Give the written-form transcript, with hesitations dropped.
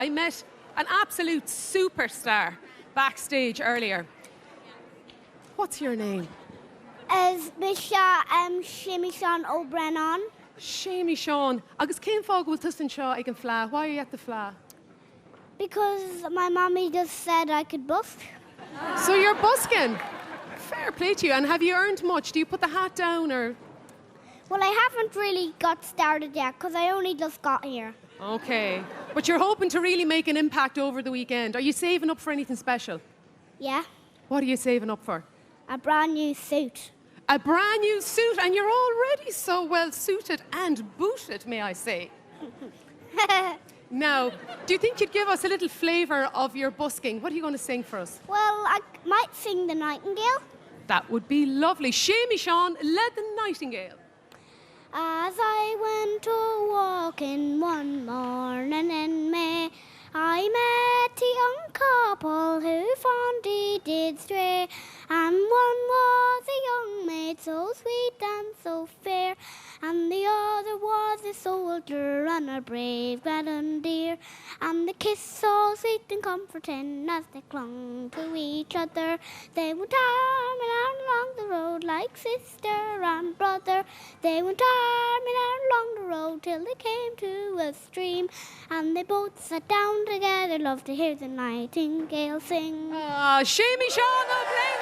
I met an absolute superstar backstage earlier. What's your name? Is Séamie Seán Ó Braonáin. Séamie Seán. Agus cén fágúil tusan seo ag an Fleadh? Why are you at the Fleadh? Because my mommy just said I could busk. So you're busking? Fair play to you. And have you earned much? Do you put the hat down or...? Well, I haven't really got started yet because I only just got here. Okay. But you're hoping to really make an impact over the weekend. Are you saving up for anything special? Yeah, What are you saving up for? a brand new suit. A brand new suit, and you're already so well suited and booted, may I say. Now, do you think you'd give us a little flavour of your busking? What are you going to sing for us? Well, I might sing the Nightingale. That would be lovely. Séamie Seán led the Nightingale. As I went to walking one morning in May, I met a young couple who fondly did stray, and one was a young maid so sweet and so fair, and the other was a soldier and a brave grenadier, and the kiss so sweet and comforting as they clung to each other. They went arm in arm along the road like sister and brother. They went arm in arm along the road till they came to a stream, and they both sat down together, loved to hear the nightingale sing. Séamie Seán Ó Braonáin,